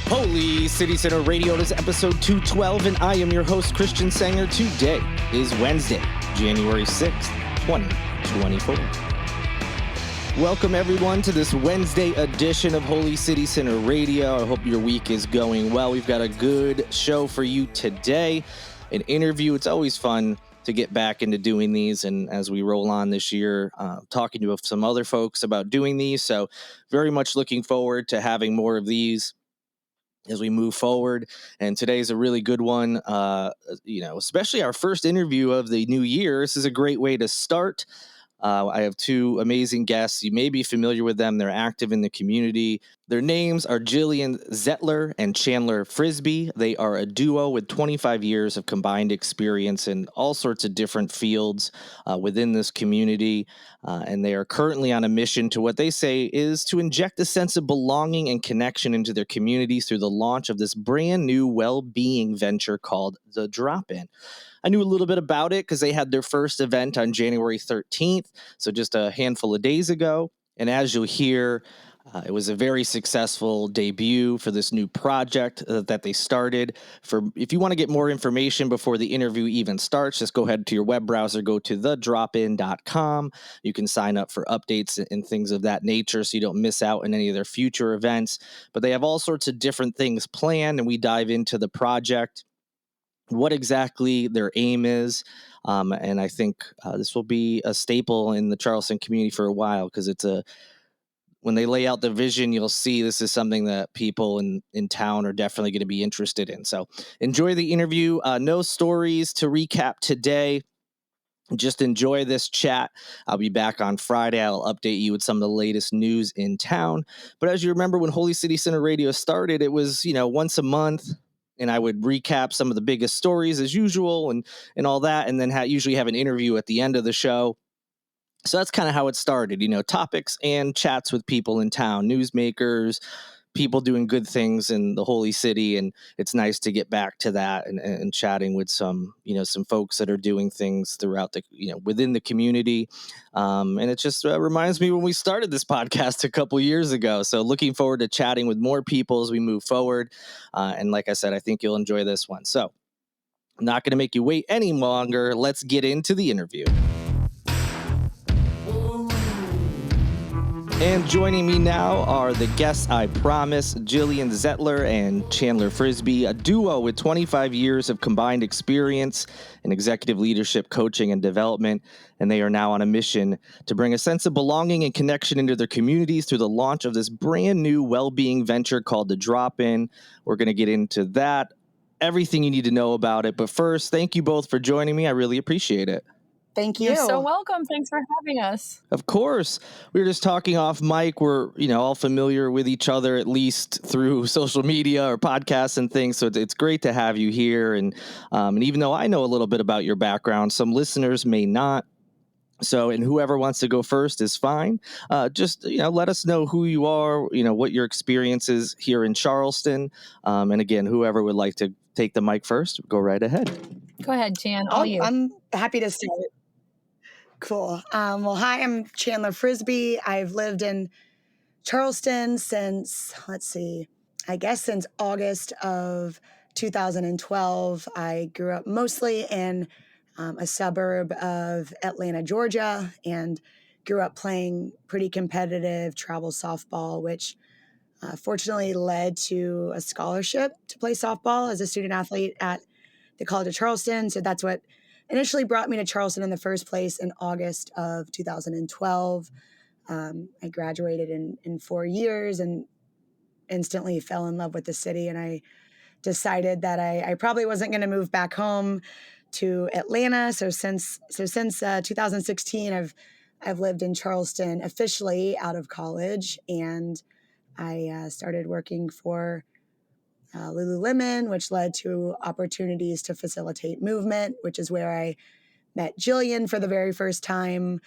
Holy City Center Radio, this is episode 212, and I am your host, Christian Sanger. Today is Wednesday, January 6th, 2024. Welcome, everyone, to this Wednesday edition of Holy City Center Radio. I hope your week is going well. We've got a good show for you today, an interview. It's always fun to get back into doing these, and as we roll on this year, talking to some other folks about doing these, so very much looking forward to having more of these as we move forward. And today's a really good one, especially our first interview of the new year. This is a great way to start. I have two amazing guests. You may be familiar with them. They're active in the community. Their names are Gillian Zettler and Chandler Frisbie. They are a duo with 25 years of combined experience in all sorts of different fields within this community. And they are currently on a mission to what they say is to inject a sense of belonging and connection into their communities through the launch of this brand new well-being venture called The Drop-In. I knew a little bit about it because they had their first event on January 13th, so just a handful of days ago. And as you'll hear, it was a very successful debut for this new project that they started. If you want to get more information before the interview even starts, just go ahead to your web browser, go to thedropin.com. You can sign up for updates and things of that nature so you don't miss out on any of their future events. But they have all sorts of different things planned, and we dive into the project, what exactly their aim is. And I think this will be a staple in the Charleston community for a while, because when they lay out the vision, you'll see this is something that people in town are definitely going to be interested in. So enjoy the interview. No stories to recap today. Just enjoy this chat. I'll be back on Friday. I'll update you with some of the latest news in town. But as you remember, when Holy City Center Radio started, it was, once a month, and I would recap some of the biggest stories as usual and all that, and then usually have an interview at the end of the show. So that's kind of how it started, topics and chats with people in town, newsmakers, people doing good things in the Holy City. And it's nice to get back to that and chatting with some folks that are doing things throughout within the community. And it just reminds me when we started this podcast a couple years ago. So looking forward to chatting with more people as we move forward. And like I said, I think you'll enjoy this one. So I'm not going to make you wait any longer. Let's get into the interview. And joining me now are the guests I promised, Gillian Zettler and Chandler Frisbie, a duo with 25 years of combined experience in executive leadership, coaching, and development. And they are now on a mission to bring a sense of belonging and connection into their communities through the launch of this brand new well-being venture called The Drop-In. We're going to get into that, everything you need to know about it. But first, thank you both for joining me. I really appreciate it. Thank you. You're so welcome. Thanks for having us. Of course. We were just talking off mic. We're, all familiar with each other, at least through social media or podcasts and things. So it's great to have you here. And even though I know a little bit about your background, some listeners may not. So, and whoever wants to go first is fine. Just, let us know who you are, what your experience is here in Charleston. And again, whoever would like to take the mic first, go right ahead. Go ahead, Jan. All you. I'm happy to start. Cool. Hi, I'm Chandler Frisbie. I've lived in Charleston since August of 2012. I grew up mostly in a suburb of Atlanta, Georgia, and grew up playing pretty competitive travel softball, which fortunately led to a scholarship to play softball as a student athlete at the College of Charleston. So that's what initially brought me to Charleston in the first place in August of 2012. I graduated in 4 years and instantly fell in love with the city. And I decided that I probably wasn't going to move back home to Atlanta. So since 2016, I've lived in Charleston officially out of college, and I started working for Lululemon, which led to opportunities to facilitate movement, which is where I met Gillian for the very first time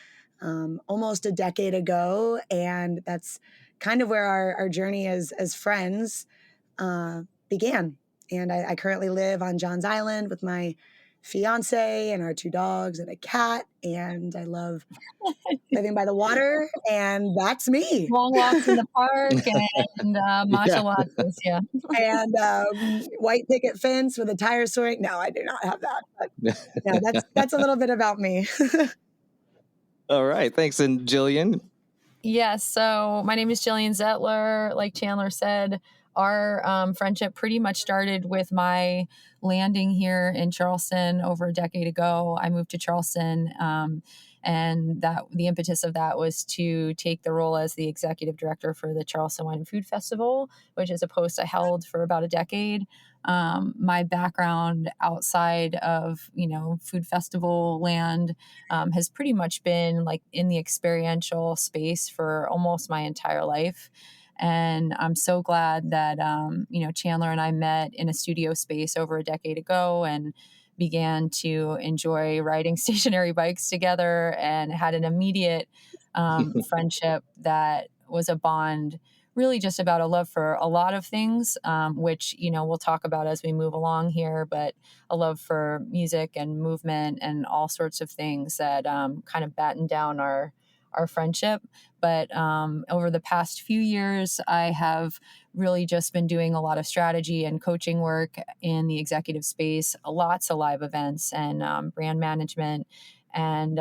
almost a decade ago. And that's kind of where our journey as friends began. And I currently live on Johns Island with my fiance and our 2 dogs and a cat, and I love living by the water, and that's me. Long walks in the park and Yeah. matcha lattes. Yeah. And white picket fence with a tire swing. No, I do not have that. But yeah, that's a little bit about me. All right. Thanks. And Gillian? Yes. So my name is Gillian Zettler. Like Chandler said, our friendship pretty much started with my landing here in Charleston over a decade ago. I moved to Charleston, and that the impetus of that was to take the role as the executive director for the Charleston Wine and Food Festival, which is a post I held for about a decade. My background outside of food festival land has pretty much been like in the experiential space for almost my entire life. And I'm so glad that, Chandler and I met in a studio space over a decade ago and began to enjoy riding stationary bikes together and had an immediate friendship that was a bond really just about a love for a lot of things, which, we'll talk about as we move along here, but a love for music and movement and all sorts of things that kind of batten down our friendship. But over the past few years, I have really just been doing a lot of strategy and coaching work in the executive space, lots of live events and brand management. And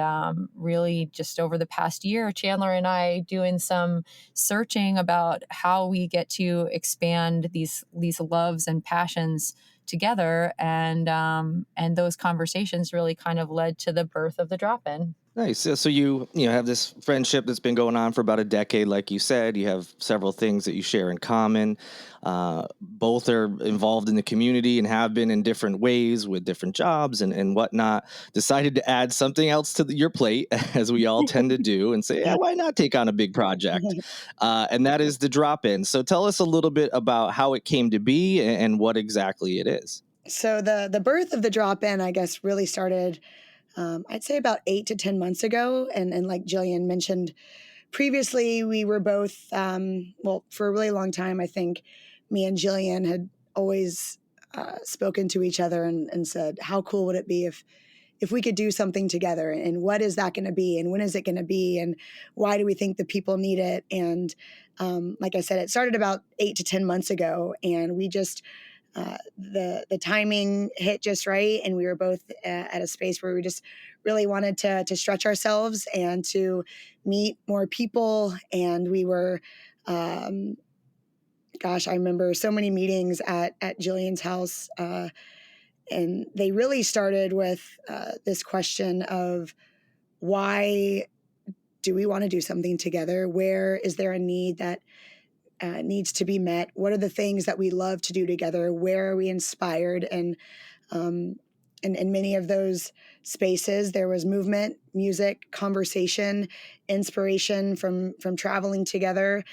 really just over the past year, Chandler and I doing some searching about how we get to expand these loves and passions together. And those conversations really kind of led to the birth of the drop-in. Nice. So you have this friendship that's been going on for about a decade, like you said. You have several things that you share in common. Both are involved in the community and have been in different ways with different jobs and whatnot. Decided to add something else to your plate, as we all tend to do, and say, yeah, why not take on a big project? And that is the drop-in. So tell us a little bit about how it came to be and what exactly it is. So the birth of the drop-in, I guess, really started I'd say about 8 to 10 months ago. And like Gillian mentioned previously, we were both, for a really long time, I think me and Gillian had always spoken to each other and said, how cool would it be if we could do something together? And what is that going to be? And when is it going to be? And why do we think the people need it? And like I said, it started about 8 to 10 months ago. And we just, the timing hit just right, and we were both at a space where we just really wanted to stretch ourselves and to meet more people. And we were, I remember so many meetings at Gillian's house, and they really started with this question of why do we want to do something together? Where is there a need that needs to be met? What are the things that we love to do together? Where are we inspired? And in many of those spaces, there was movement, music, conversation, inspiration from traveling together.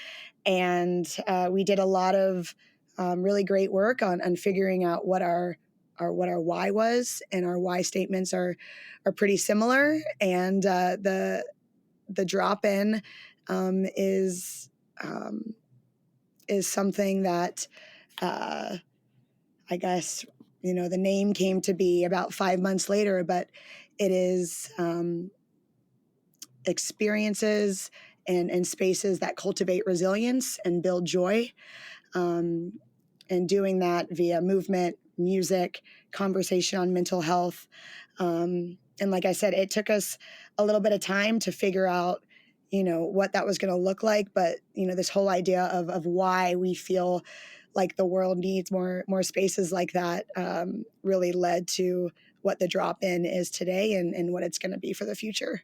And we did a lot of really great work on figuring out what our why was, and our why statements are pretty similar. And the drop-in is something that I guess, the name came to be about 5 months later, but it is experiences and spaces that cultivate resilience and build joy, and doing that via movement, music, conversation on mental health. And like I said, it took us a little bit of time to figure out what that was going to look like. But, this whole idea of why we feel like the world needs more spaces like that really led to what the drop-in is today and what it's going to be for the future.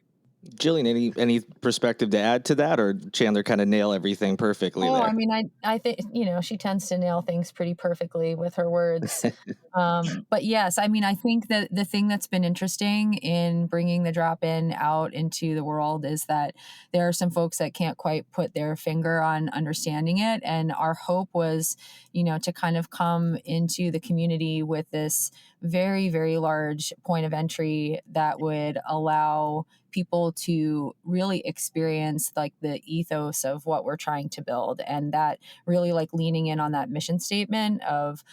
Gillian, any perspective to add to that, or Chandler kind of nail everything perfectly there? I mean, I think, she tends to nail things pretty perfectly with her words. But yes, I mean, I think that the thing that's been interesting in bringing the drop-in out into the world is that there are some folks that can't quite put their finger on understanding it. And our hope was, to kind of come into the community with this very, very large point of entry that would allow people to really experience like the ethos of what we're trying to build, and that really like leaning in on that mission statement of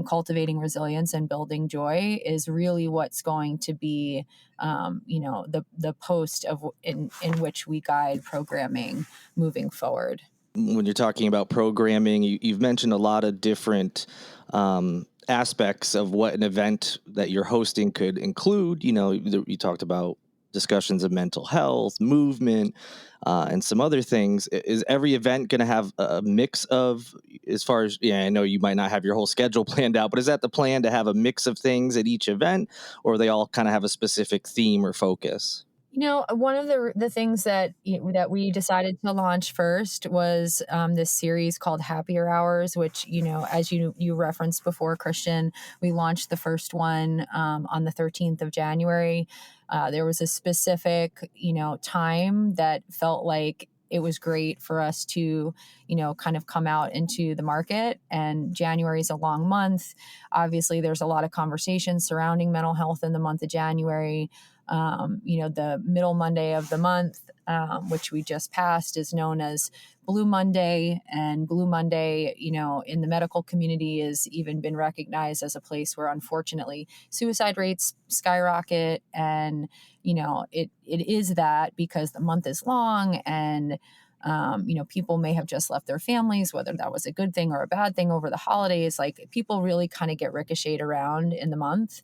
cultivating resilience and building joy is really what's going to be the post of in which we guide programming moving forward. When you're talking about programming, you've mentioned a lot of different aspects of what an event that you're hosting could include. You talked about discussions of mental health, movement, and some other things. Is every event going to have a mix of, as far as, I know you might not have your whole schedule planned out, but is that the plan, to have a mix of things at each event, or they all kind of have a specific theme or focus? One of the things that we decided to launch first was this series called Happier Hours, which, as you referenced before, Christian, we launched the first one on the 13th of January. There was a specific, time that felt like it was great for us to, kind of come out into the market. And January is a long month. Obviously, there's a lot of conversation surrounding mental health in the month of January. The middle Monday of the month, which we just passed, is known as Blue Monday. And Blue Monday, in the medical community, has even been recognized as a place where, unfortunately, suicide rates skyrocket. And, it is that because the month is long, and people may have just left their families, whether that was a good thing or a bad thing over the holidays. Like, people really kind of get ricocheted around in the month.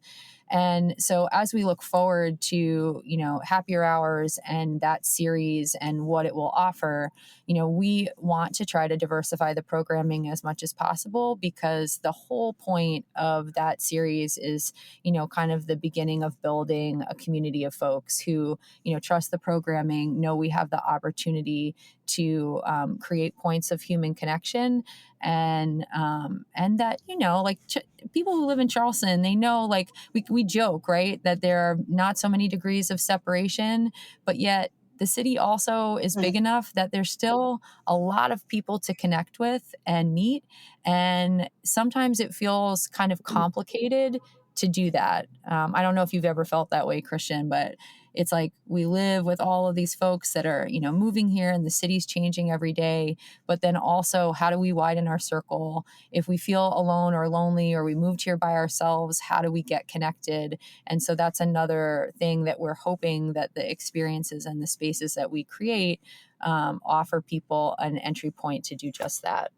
And so as we look forward to, Happier Hours and that series and what it will offer, we want to try to diversify the programming as much as possible, because the whole point of that series is, kind of the beginning of building a community of folks who, trust the programming, know we have the opportunity to create points of human connection, and that, people who live in Charleston, they know, like, we joke, right, that there are not so many degrees of separation, but yet the city also is big enough that there's still a lot of people to connect with and meet. And sometimes it feels kind of complicated to do that. I don't know if you've ever felt that way, Christian, but it's like we live with all of these folks that are, moving here, and the city's changing every day. But then also, how do we widen our circle? If we feel alone or lonely, or we moved here by ourselves, how do we get connected? And so that's another thing that we're hoping that the experiences and the spaces that we create offer people an entry point to do just that.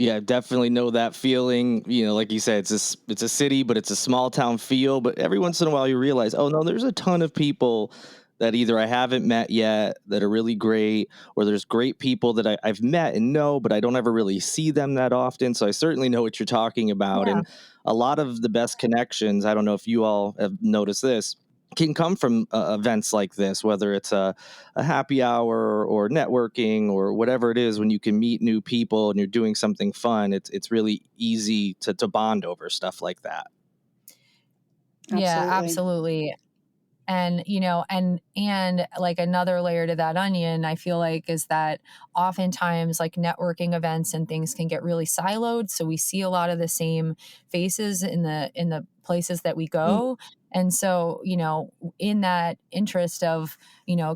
Yeah, definitely know that feeling. Like you said, it's a city, but it's a small town feel. But every once in a while you realize, oh no, there's a ton of people that either I haven't met yet that are really great, or there's great people that I've met and know, but I don't ever really see them that often. So I certainly know what you're talking about. Yeah. And a lot of the best connections, I don't know if you all have noticed this, can come from events like this, whether it's a happy hour or networking or whatever it is. When you can meet new people and you're doing something fun, it's really easy to bond over stuff like that. Yeah, Absolutely. absolutely. And, and like another layer to that onion, I feel like, is that oftentimes like networking events and things can get really siloed. So we see a lot of the same faces in the places that we go. And so, in that interest of,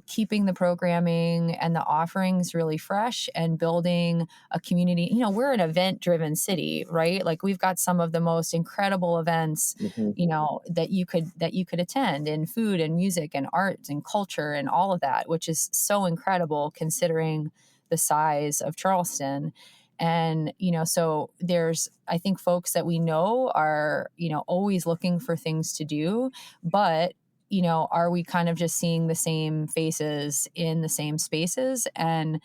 keeping the programming and the offerings really fresh and building a community, we're an event driven city, right? Like, we've got some of the most incredible events, that you could attend, in food and music and art and culture and all of that, which is so incredible considering the size of Charleston. And, so there's, I think, folks that we know are, always looking for things to do, but, are we kind of just seeing the same faces in the same spaces? And,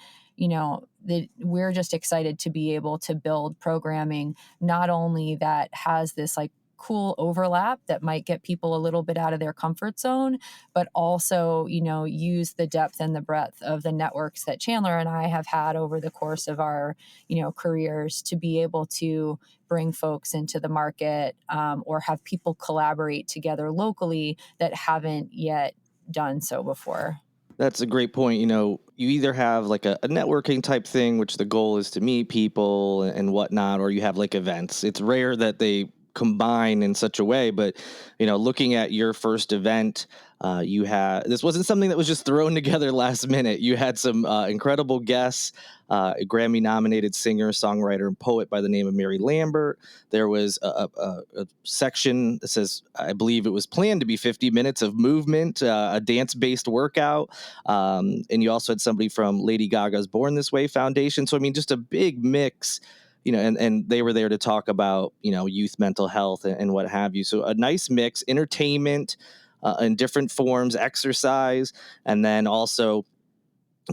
we're just excited to be able to build programming, not only that has this like cool overlap that might get people a little bit out of their comfort zone, but also, use the depth and the breadth of the networks that Chandler and I have had over the course of our, careers, to be able to bring folks into the market, or have people collaborate together locally that haven't yet done so before. That's a great point. You either have like a networking type thing, which the goal is to meet people and whatnot, or you have like events. It's rare that they combine in such a way, but looking at your first event, You had, this wasn't something that was just thrown together last minute. You had some incredible guests, a Grammy nominated singer, songwriter, and poet by the name of Mary Lambert. There was a section that says, I believe it was planned to be 50 minutes of movement, a dance based workout. And you also had somebody from Lady Gaga's Born This Way Foundation. So, I mean, just a big mix. And they were there to talk about, youth mental health and what have you. So a nice mix, entertainment, in different forms, exercise, and then also,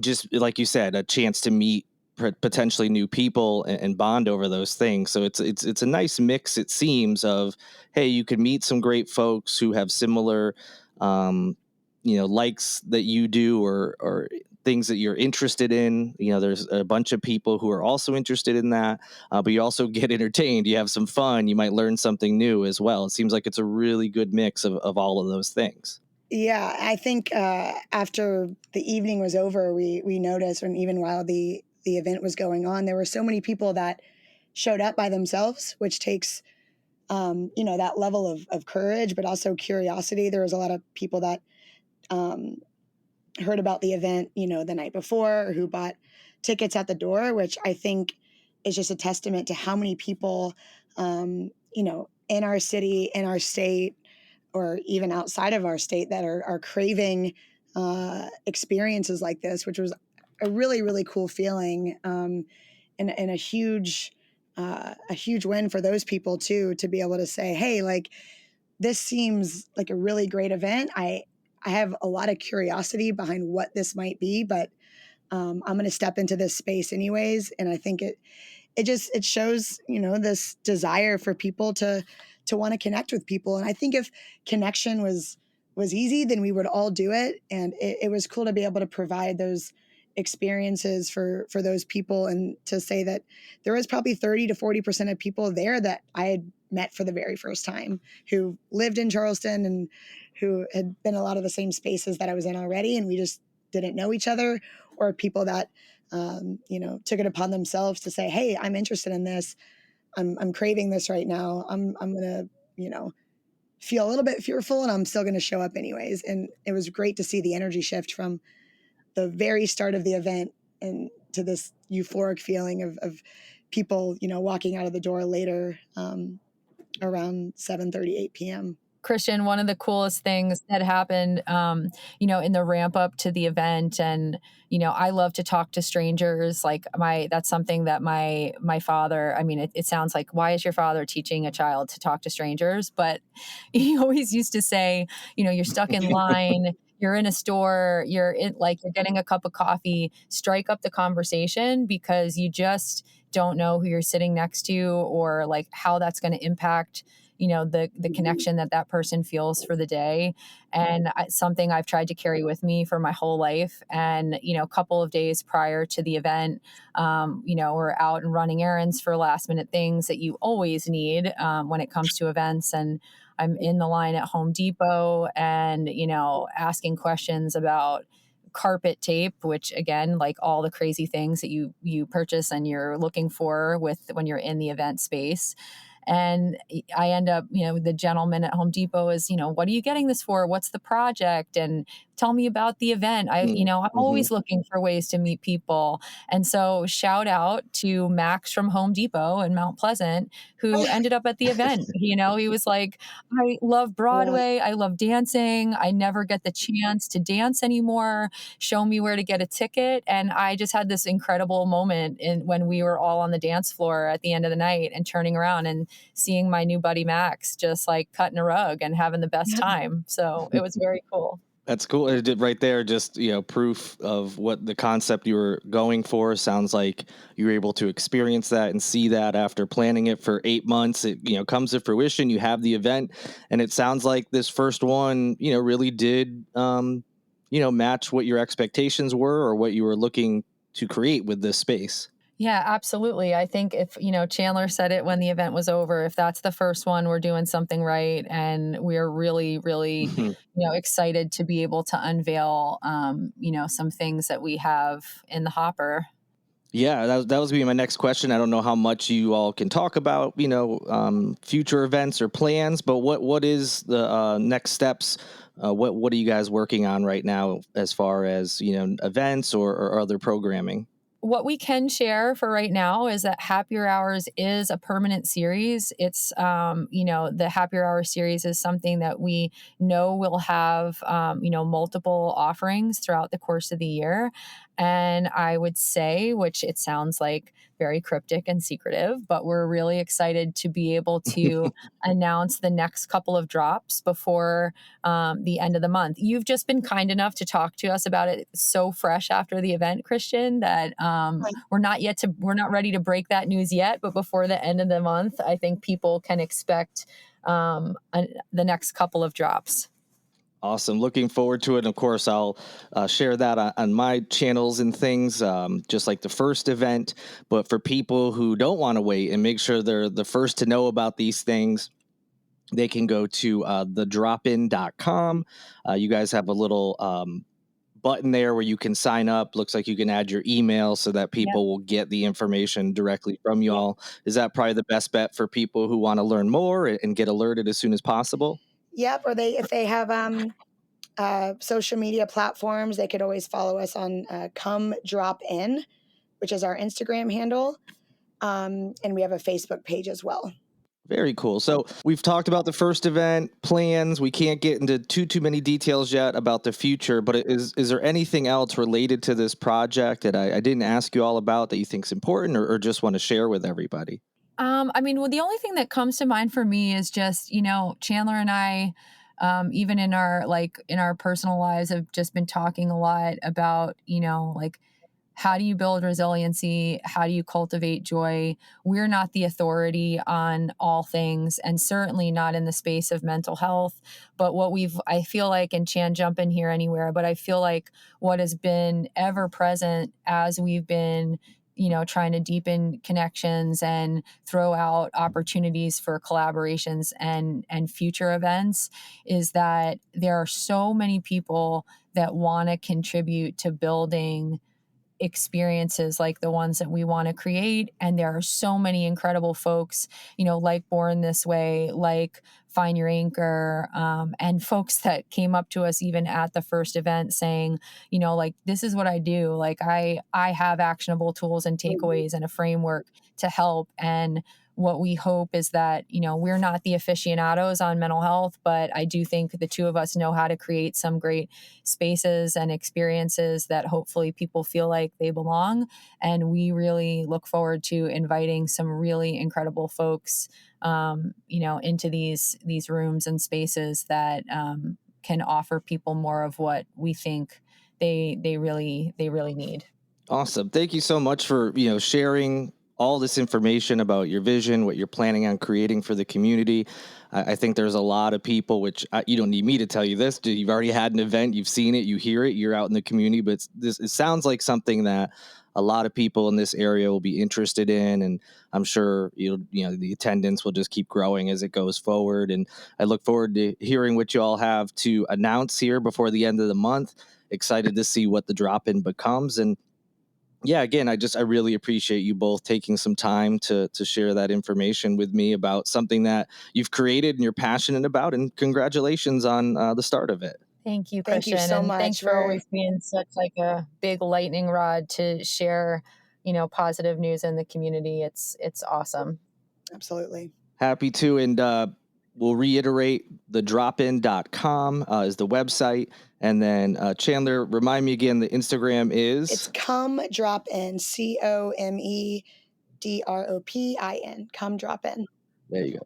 just like you said, a chance to meet potentially new people and bond over those things. So it's a nice mix, it seems, of, hey, you can meet some great folks who have similar likes that you do, or things that you're interested in. There's a bunch of people who are also interested in that, but you also get entertained, you have some fun, you might learn something new as well. It seems like it's a really good mix of all of those things. Yeah, I think after the evening was over, we noticed, and even while the event was going on, there were so many people that showed up by themselves, which takes that level of courage, but also curiosity. There was a lot of people that heard about the event, the night before, or who bought tickets at the door, which I think is just a testament to how many people, in our city, in our state, or even outside of our state, that are craving experiences like this, which was a really, really cool feeling, and a huge win for those people too, to be able to say, hey, like, this seems like a really great event. I have a lot of curiosity behind what this might be, but I'm going to step into this space anyways. And I think it shows, this desire for people to want to connect with people. And I think if connection was easy, then we would all do it. And it was cool to be able to provide those experiences for those people, and to say that there was probably 30 to 40% of people there that I had met for the very first time, who lived in Charleston and who had been a lot of the same spaces that I was in already, and we just didn't know each other, or people that took it upon themselves to say, hey, I'm interested in this, I'm craving this right now, I'm gonna feel a little bit fearful, and I'm still gonna show up anyways. And it was great to see the energy shift from the very start of the event and to this euphoric feeling of people walking out of the door later, around 7:30, 8 p.m. Christian, one of the coolest things that happened, in the ramp up to the event, and, I love to talk to strangers. Like that's something that my father, I mean, it sounds like, why is your father teaching a child to talk to strangers? But he always used to say, you're stuck in line, you're in a store, you're getting a cup of coffee, strike up the conversation, because you just don't know who you're sitting next to, or like how that's going to impact the connection that person feels for the day. And something I've tried to carry with me for my whole life. And, a couple of days prior to the event, we're out and running errands for last minute things that you always need when it comes to events. And I'm in the line at Home Depot and, asking questions about carpet tape, which, again, like all the crazy things that you purchase and you're looking for when you're in the event space. And I end up, the gentleman at Home Depot is, what are you getting this for? What's the project? And tell me about the event. I'm always looking for ways to meet people. And so shout out to Max from Home Depot in Mount Pleasant, who ended up at the event. He was like, I love Broadway. I love dancing. I never get the chance to dance anymore. Show me where to get a ticket. And I just had this incredible moment when we were all on the dance floor at the end of the night and turning around and seeing my new buddy Max just like cutting a rug and having the best time. So it was very cool. That's cool. It did right there, just, proof of what the concept you were going for. Sounds like you were able to experience that and see that after planning it for 8 months. It, comes to fruition. You have the event, and it sounds like this first one, really did, match what your expectations were or what you were looking to create with this space. Yeah, absolutely. I think if, Chandler said it when the event was over, if that's the first one, we're doing something right. And we're really, really, excited to be able to unveil, some things that we have in the hopper. Yeah, that was gonna be my next question. I don't know how much you all can talk about, future events or plans, but what is the next steps? What are you guys working on right now as far as events or other programming? What we can share for right now is that Happier Hours is a permanent series. It's, the Happier Hour series is something that we know will have, multiple offerings throughout the course of the year. And I would say, which it sounds like very cryptic and secretive, but we're really excited to be able to announce the next couple of drops before the end of the month. You've just been kind enough to talk to us about it so fresh after the event, Christian, that we're not ready to break that news yet. But before the end of the month, I think people can expect the next couple of drops. Awesome. Looking forward to it. And of course, I'll share that on my channels and things, just like the first event. But for people who don't want to wait and make sure they're the first to know about these things, they can go to thedropin.com. You guys have a little button there where you can sign up. Looks like you can add your email so that people will get the information directly from you all. Is that probably the best bet for people who want to learn more and get alerted as soon as possible? Yep. Or if they have social media platforms, they could always follow us on Come Drop In, which is our Instagram handle. And we have a Facebook page as well. Very cool. So we've talked about the first event, plans. We can't get into too many details yet about the future, but is there anything else related to this project that I didn't ask you all about that you think is important or just want to share with everybody? Well, the only thing that comes to mind for me is just, Chandler and I, even in our personal lives, have just been talking a lot about, how do you build resiliency? How do you cultivate joy? We're not the authority on all things, and certainly not in the space of mental health. But I feel like, and Chan, jump in here anywhere, but I feel like what has been ever present as we've been trying to deepen connections and throw out opportunities for collaborations and future events is that there are so many people that want to contribute to building experiences like the ones that we want to create. And there are so many incredible folks, like Born This Way, like Find Your Anchor, and folks that came up to us even at the first event saying, this is what I do. Like I have actionable tools and takeaways and a framework to help. And what we hope is that, we're not the aficionados on mental health, but I do think the two of us know how to create some great spaces and experiences that hopefully people feel like they belong. And we really look forward to inviting some really incredible folks, into these rooms and spaces that can offer people more of what we think they really need. Awesome. Thank you so much for, sharing all this information about your vision, what you're planning on creating for the community. I think there's a lot of people, which you don't need me to tell you this. You've already had an event, you've seen it, you hear it, you're out in the community, but it sounds like something that a lot of people in this area will be interested in. And I'm sure, the attendance will just keep growing as it goes forward. And I look forward to hearing what you all have to announce here before the end of the month. Excited to see what the drop-in becomes. And yeah, again, I really appreciate you both taking some time to share that information with me about something that you've created and you're passionate about. And congratulations on the start of it. Thank you, Thank you Christian. so And much thanks for always being such like a big lightning rod to share, positive news in the community. It's awesome. Absolutely. Happy to. And we'll reiterate thedropin.com is the website. And then Chandler, remind me again, the Instagram is? It's Come Drop In, COMEDROPIN. Come Drop In. There you go.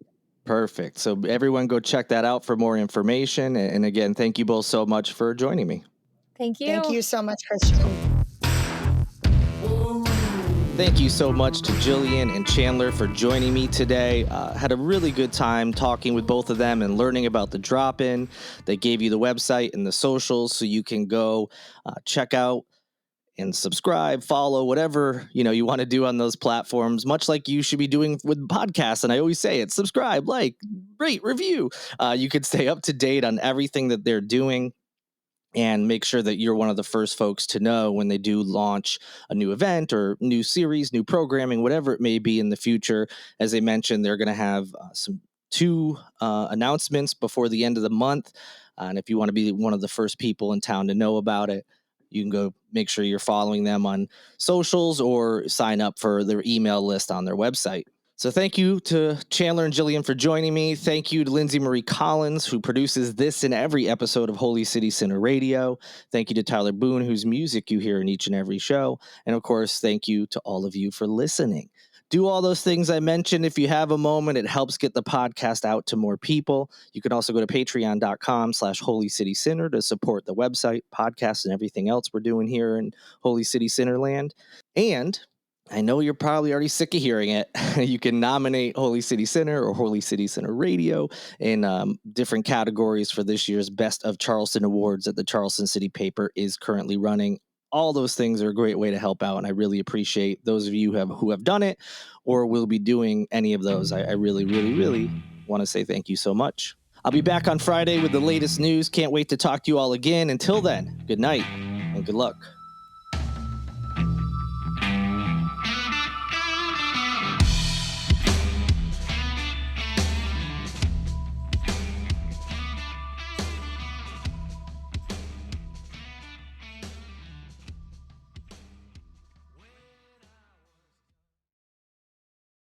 Perfect. So everyone go check that out for more information. And again, thank you both so much for joining me. Thank you. Thank you so much, Christian. Thank you so much to Gillian and Chandler for joining me today. Had a really good time talking with both of them and learning about the drop-in. They gave you the website and the socials so you can go check out and subscribe, follow, whatever you want to do on those platforms, much like you should be doing with podcasts. And I always say it: subscribe, like, rate, review. You could stay up to date on everything that they're doing. and make sure that you're one of the first folks to know when they do launch a new event or new series, new programming, whatever it may be in the future. As I mentioned, they're going to have two announcements before the end of the month. And if you want to be one of the first people in town to know about it, you can go make sure you're following them on socials or sign up for their email list on their website. So thank you to Chandler and Gillian for joining me. Thank you to Lindsay Marie Collins, who produces this and every episode of Holy City Center Radio. Thank you to Tyler Boone, whose music you hear in each and every show. And of course, thank you to all of you for listening. Do all those things I mentioned. If you have a moment, it helps get the podcast out to more people. You can also go to patreon.com/Holy City Center to support the website, podcast, and everything else we're doing here in Holy City Centerland. And I know you're probably already sick of hearing it. You can nominate Holy City Center or Holy City Center Radio in different categories for this year's Best of Charleston Awards that the Charleston City paper is currently running. All those things are a great way to help out, and I really appreciate those of you who have done it or will be doing any of those. I really, really, really want to say thank you so much. I'll be back on Friday with the latest news. Can't wait to talk to you all again. Until then, good night and good luck.